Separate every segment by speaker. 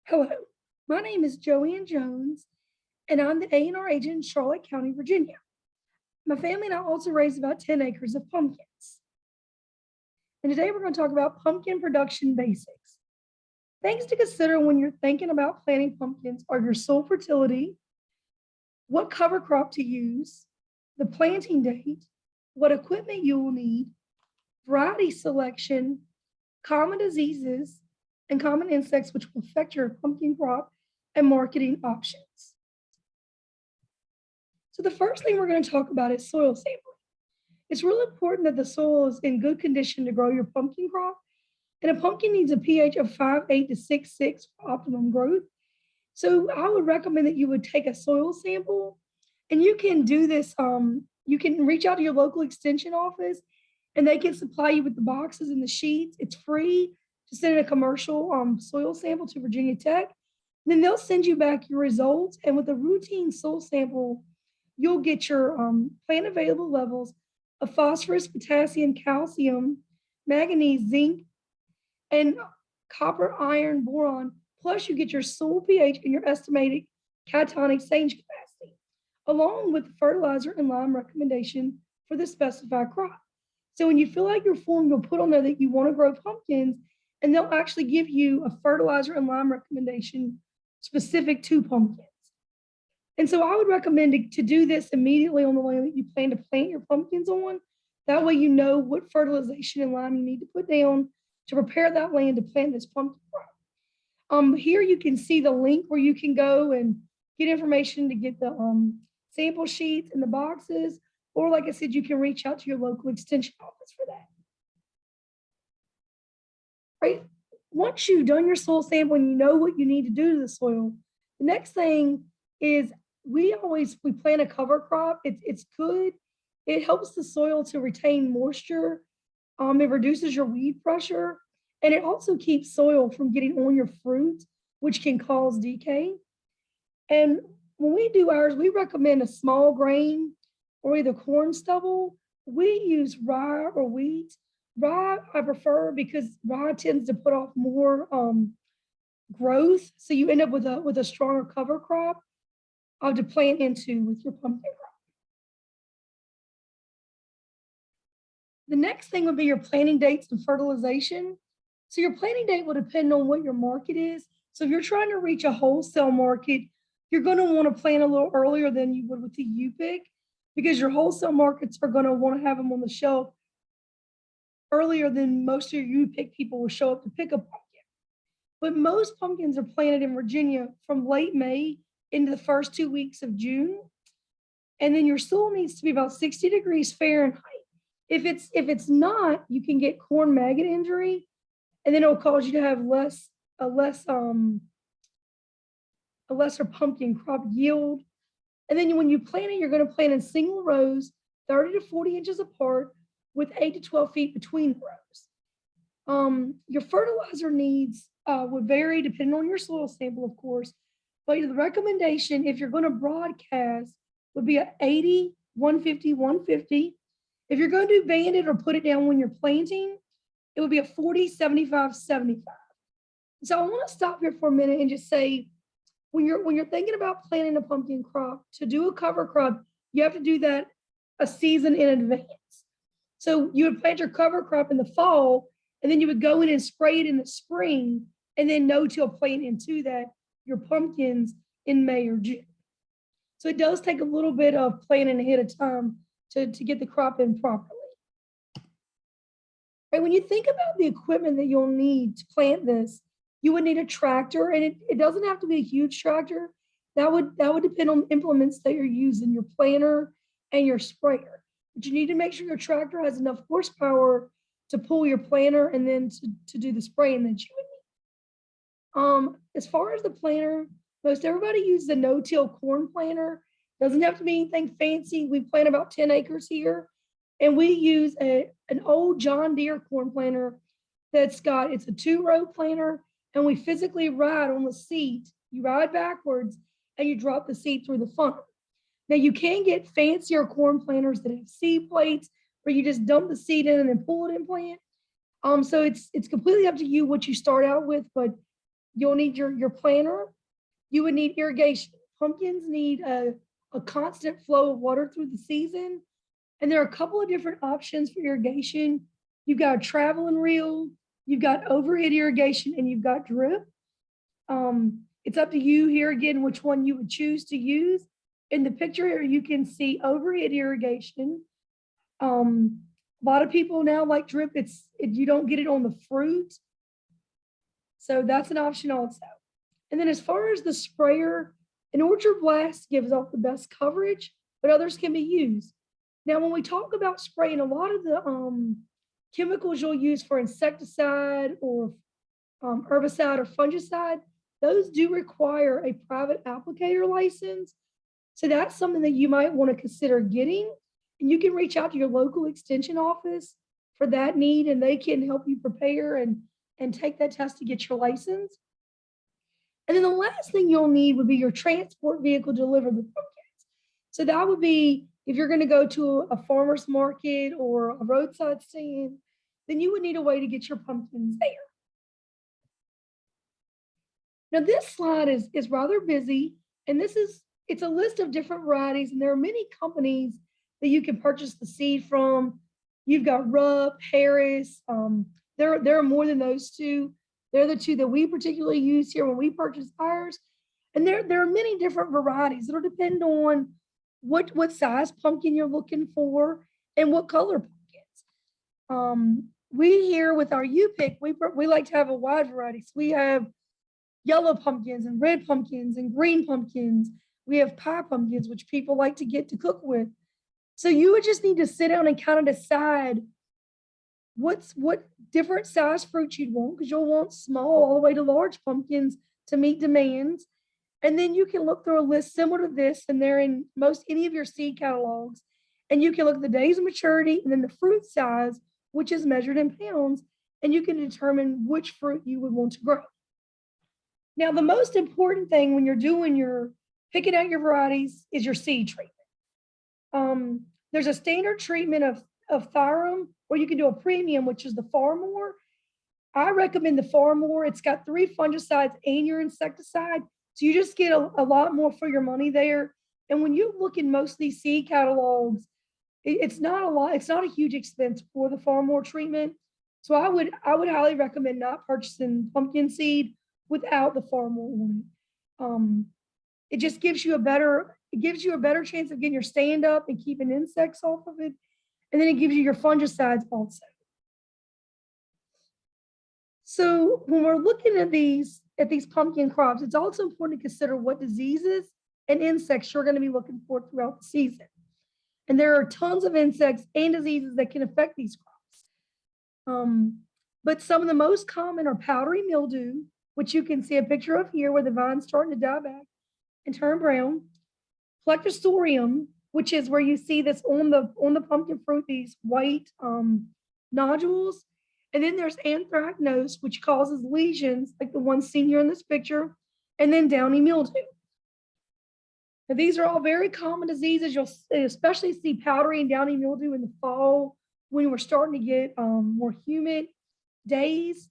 Speaker 1: Hello, my name is Joanne Jones, and I'm the A&R agent in Charlotte County, Virginia. My family and I also raise about 10 acres of pumpkins. And today we're going to talk about pumpkin production basics. Things to consider when you're thinking about planting pumpkins are your soil fertility, what cover crop to use, the planting date, what equipment you will need, variety selection, common diseases, and common insects which will affect your pumpkin crop, and marketing options. So the first thing we're going to talk about is soil sampling. It's really important that the soil is in good condition to grow your pumpkin crop. And a pumpkin needs a pH of 5.8 to 6.6 for optimum growth. So I would recommend that you would take a soil sample, and you can do this. You can reach out to your local extension office, and they can supply you with the boxes and the sheets. It's free to send a commercial soil sample to Virginia Tech. Then they'll send you back your results. And with a routine soil sample, you'll get your plant available levels of phosphorus, potassium, calcium, manganese, zinc, and copper, iron, boron. Plus, you get your soil pH and your estimated cation exchange capacity, along with the fertilizer and lime recommendation for the specified crop. So when you fill out your form, you'll put on there that you want to grow pumpkins, and they'll actually give you a fertilizer and lime recommendation specific to pumpkins. And so I would recommend to do this immediately on the land that you plan to plant your pumpkins on. That way you know what fertilization and lime you need to put down to prepare that land to plant this pumpkin crop. Here you can see the link where you can go and get information to get the sample sheets and the boxes, or like I said, you can reach out to your local extension office for that. Right? Once you've done your soil sample and you know what you need to do to the soil, the next thing is we plant a cover crop. It's good. It helps the soil to retain moisture. It reduces your weed pressure, and it also keeps soil from getting on your fruit, which can cause decay. And when we do ours, we recommend a small grain or either corn stubble. We use rye or wheat. Rye I prefer because rye tends to put off more growth, so you end up with a stronger cover crop to plant into with your pumpkin crop. The next thing would be your planting dates and fertilization. So your planting date will depend on what your market is. So if you're trying to reach a wholesale market, you're going to want to plant a little earlier than you would with the U-pick, because your wholesale markets are going to want to have them on the shelf earlier than most of your U-pick people will show up to pick a pumpkin. But most pumpkins are planted in Virginia from late May into the first 2 weeks of June. And then your soil needs to be about 60 degrees Fahrenheit. If it's not, you can get corn maggot injury, and then it'll cause you to have a lesser pumpkin crop yield. And then when you plant it, you're going to plant in single rows, 30 to 40 inches apart, with 8 to 12 feet between the rows. Your fertilizer needs would vary depending on your soil sample, of course, but the recommendation, if you're going to broadcast, would be a 80, 150, 150. If you're going to do banded or put it down when you're planting, it would be a 40, 75, 75. So I want to stop here for a minute and just say, when you're thinking about planting a pumpkin crop, to do a cover crop, you have to do that a season in advance. So you would plant your cover crop in the fall, and then you would go in and spray it in the spring, and then no-till plant into that your pumpkins in May or June. So it does take a little bit of planning ahead of time to get the crop in properly. Right, when you think about the equipment that you'll need to plant this, you would need a tractor, and it doesn't have to be a huge tractor. That would depend on implements that you're using, your planter and your sprayer. But you need to make sure your tractor has enough horsepower to pull your planter and then to do the spraying that you would need. As far as the planter, most everybody uses a no-till corn planter. Doesn't have to be anything fancy. We plant about 10 acres here, and we use an old John Deere corn planter it's a 2-row planter, and we physically ride on the seat. You ride backwards and you drop the seat through the funnel. Now you can get fancier corn planters that have seed plates where you just dump the seed in and then pull it in plant. So it's completely up to you what you start out with, but You'll need your planter. You would need irrigation. Pumpkins need a constant flow of water through the season. And there are a couple of different options for irrigation. You've got a traveling reel, you've got overhead irrigation, and you've got drip. It's up to you here again which one you would choose to use. In the picture here, you can see overhead irrigation. A lot of people now like drip. You don't get it on the fruit, so that's an option also. And then as far as the sprayer, an Orchard Blast gives off the best coverage, but others can be used. Now, when we talk about spraying, a lot of the chemicals you'll use for insecticide or herbicide or fungicide, those do require a private applicator license. So that's something that you might want to consider getting. And you can reach out to your local extension office for that need, and they can help you prepare and take that test to get your license. And then the last thing you'll need would be your transport vehicle to deliver the pumpkins. So that would be if you're going to go to a farmer's market or a roadside stand, then you would need a way to get your pumpkins there. Now this slide is rather busy, and it's a list of different varieties, and there are many companies that you can purchase the seed from. You've got Rupp, Harris. There are more than those two. They're the two that we particularly use here when we purchase ours. And there are many different varieties. It'll depend on what size pumpkin you're looking for and what color pumpkins. We here with our U-Pick, we like to have a wide variety. So we have yellow pumpkins and red pumpkins and green pumpkins. We have pie pumpkins, which people like to get to cook with. So you would just need to sit down and kind of decide what different size fruit you'd want, because you'll want small all the way to large pumpkins to meet demands. And then you can look through a list similar to this, and they're in any of your seed catalogs. And you can look at the days of maturity and then the fruit size, which is measured in pounds, and you can determine which fruit you would want to grow. Now, the most important thing when you're picking out your varieties is your seed treatment. There's a standard treatment of Thyrum, or you can do a premium, which is the Farmore. I recommend the Farmore. It's got 3 fungicides and your insecticide. So you just get a lot more for your money there. And when you look in most of these seed catalogs, it's not a lot. It's not a huge expense for the Farmore treatment. So I would highly recommend not purchasing pumpkin seed without the Farmore on it. It just gives you a better chance of getting your stand up and keeping insects off of it. And then it gives you your fungicides also. So when we're looking at these pumpkin crops, it's also important to consider what diseases and insects you're going to be looking for throughout the season. And there are tons of insects and diseases that can affect these crops. But some of the most common are powdery mildew, which you can see a picture of here where the vine's starting to die back and turn brown. Plectosporium, which is where you see this on the pumpkin fruit, these white nodules. And then there's anthracnose, which causes lesions like the one seen here in this picture, and then downy mildew. Now, these are all very common diseases. You'll especially see powdery and downy mildew in the fall when we're starting to get more humid days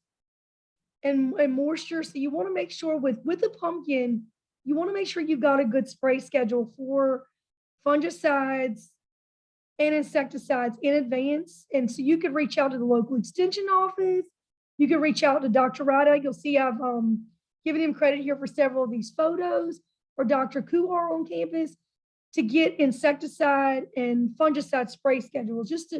Speaker 1: and moisture. So you want to make sure with the pumpkin, you want to make sure you've got a good spray schedule for fungicides and insecticides in advance. And so you could reach out to the local extension office. You can reach out to Dr. Rada. You'll see I've given him credit here for several of these photos, or Dr. Kuhar on campus, to get insecticide and fungicide spray schedules just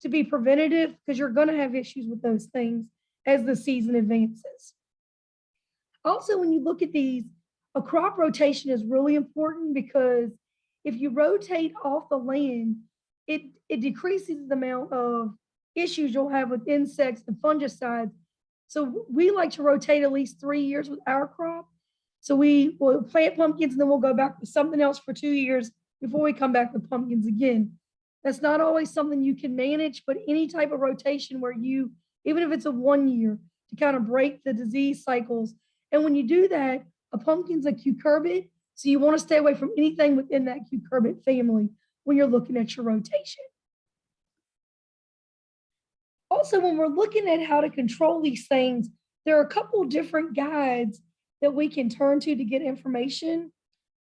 Speaker 1: to be preventative, because you're going to have issues with those things as the season advances. Also, when you look at these, a crop rotation is really important, because if you rotate off the land, it decreases the amount of issues you'll have with insects and fungicides. So we like to rotate at least 3 years with our crop. So we will plant pumpkins and then we'll go back with something else for 2 years before we come back with pumpkins again. That's not always something you can manage, but any type of rotation where you, even if it's a 1 year, to kind of break the disease cycles. And when you do that, a pumpkin's a cucurbit, so you want to stay away from anything within that cucurbit family when you're looking at your rotation. Also, when we're looking at how to control these things, there are a couple different guides that we can turn to get information.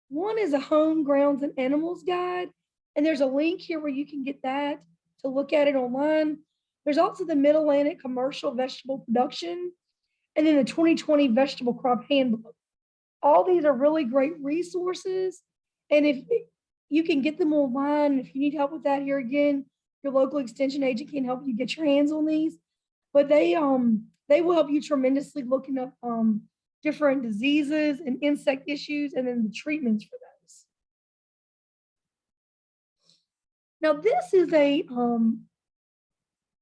Speaker 1: One is a home grounds and animals guide. And there's a link here where you can get that to look at it online. There's also the Mid-Atlantic Commercial Vegetable Production and then the 2020 Vegetable Crop Handbook. All these are really great resources. And if you can get them online, if you need help with that, here again, your local extension agent can help you get your hands on these. But they will help you tremendously looking up different diseases and insect issues and then the treatments for those. Now this is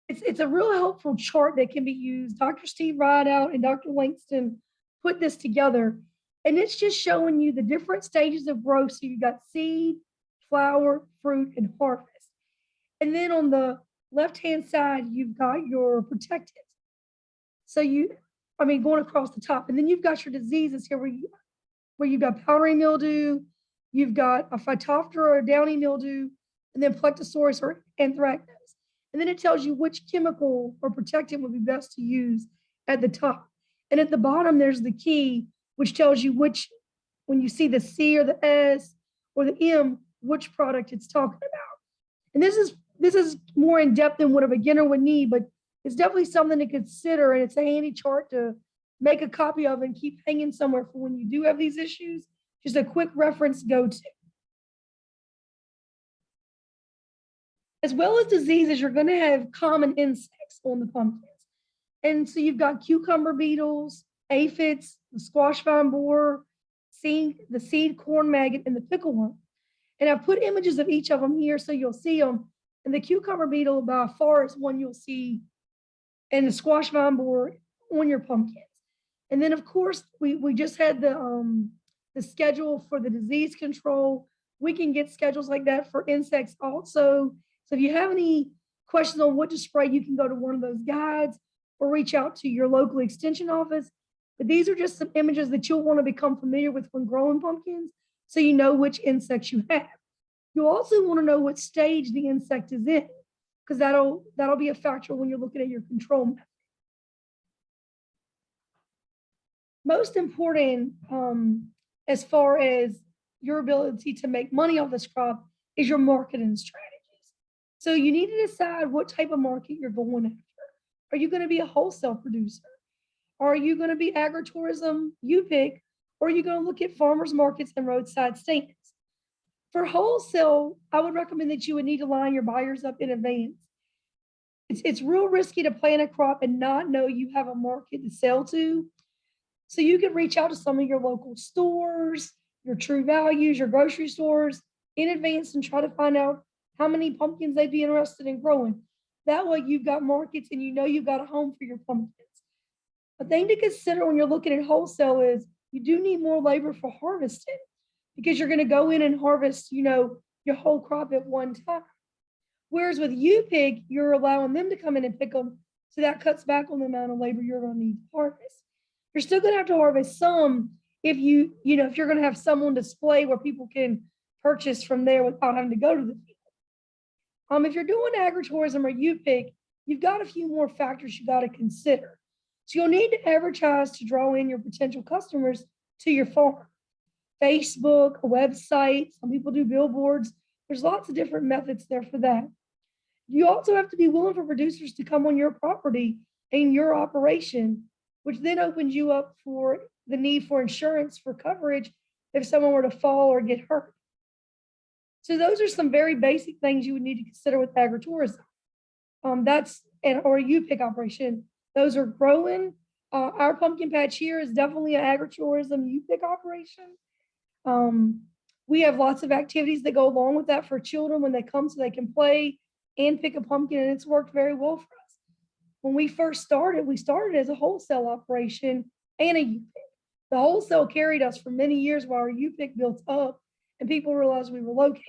Speaker 1: it's a real helpful chart that can be used. Dr. Steve Rideout and Dr. Langston put this together, and it's just showing you the different stages of growth. So you've got seed, flower, fruit, and harvest. And then on the left-hand side, you've got your protectants. So going across the top, and then you've got your diseases here where you've got powdery mildew, you've got a Phytophthora or downy mildew, and then Plectosaurus or anthracnose. And then it tells you which chemical or protectant would be best to use at the top. And at the bottom, there's the key, which tells you which, when you see the C or the S or the M, which product it's talking about. And this is more in depth than what a beginner would need, but it's definitely something to consider. And it's a handy chart to make a copy of and keep hanging somewhere for when you do have these issues. Just a quick reference go to. As well as diseases, you're going to have common insects on the pumpkins. And so you've got cucumber beetles, aphids, the squash vine borer, the seed corn maggot, and the pickleworm. And I've put images of each of them here so you'll see them. And the cucumber beetle by far is one you'll see, and the squash vine borer on your pumpkins. And then of course, we just had the schedule for the disease control. We can get schedules like that for insects also. So if you have any questions on what to spray, you can go to one of those guides or reach out to your local extension office. But these are just some images that you'll want to become familiar with when growing pumpkins so you know which insects you have. You'll also want to know what stage the insect is in, because that'll be a factor when you're looking at your control method. Most important, as far as your ability to make money off this crop, is your marketing strategies. So you need to decide what type of market you're going after. Are you going to be a wholesale producer? Are you going to be agritourism, you pick, or are you going to look at farmers markets and roadside stands? For wholesale, I would recommend that you would need to line your buyers up in advance. It's real risky to plant a crop and not know you have a market to sell to. So you can reach out to some of your local stores, your True Values, your grocery stores in advance and try to find out how many pumpkins they'd be interested in growing. That way you've got markets and you know you've got a home for your pumpkins. A thing to consider when you're looking at wholesale is you do need more labor for harvesting because you're going to go in and harvest, your whole crop at one time. Whereas with U-Pig, you're allowing them to come in and pick them. So that cuts back on the amount of labor you're going to need to harvest. You're still going to have to harvest some if you're going to have some on display where people can purchase from there without having to go to the field. If you're doing agritourism or U-Pig, you've got a few more factors you got to consider. So you'll need to advertise to draw in your potential customers to your farm. Facebook, a website, some people do billboards. There's lots of different methods there for that. You also have to be willing for producers to come on your property and your operation, which then opens you up for the need for insurance for coverage if someone were to fall or get hurt. So those are some very basic things you would need to consider with agritourism. Or a U-Pig operation. Those are growing. Our pumpkin patch here is definitely an agritourism U-Pig operation. We have lots of activities that go along with that for children when they come so they can play and pick a pumpkin, and it's worked very well for us. When we first started, we started as a wholesale operation and a U-Pig. The wholesale carried us for many years while our U-Pig built up and people realized we were located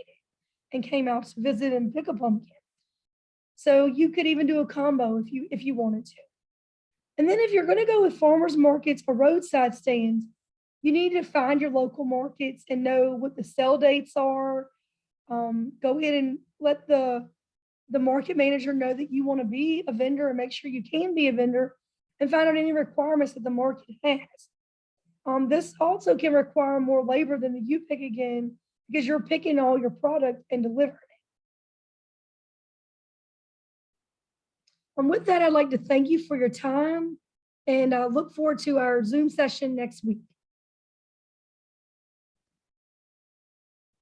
Speaker 1: and came out to visit and pick a pumpkin. So you could even do a combo if you wanted to. And then if you're going to go with farmers markets or roadside stands, you need to find your local markets and know what the sell dates are. Go ahead and let the market manager know that you want to be a vendor and make sure you can be a vendor and find out any requirements that the market has. This also can require more labor than the you pick again because you're picking all your product and delivering it. With that, I'd like to thank you for your time and I look forward to our Zoom session next week.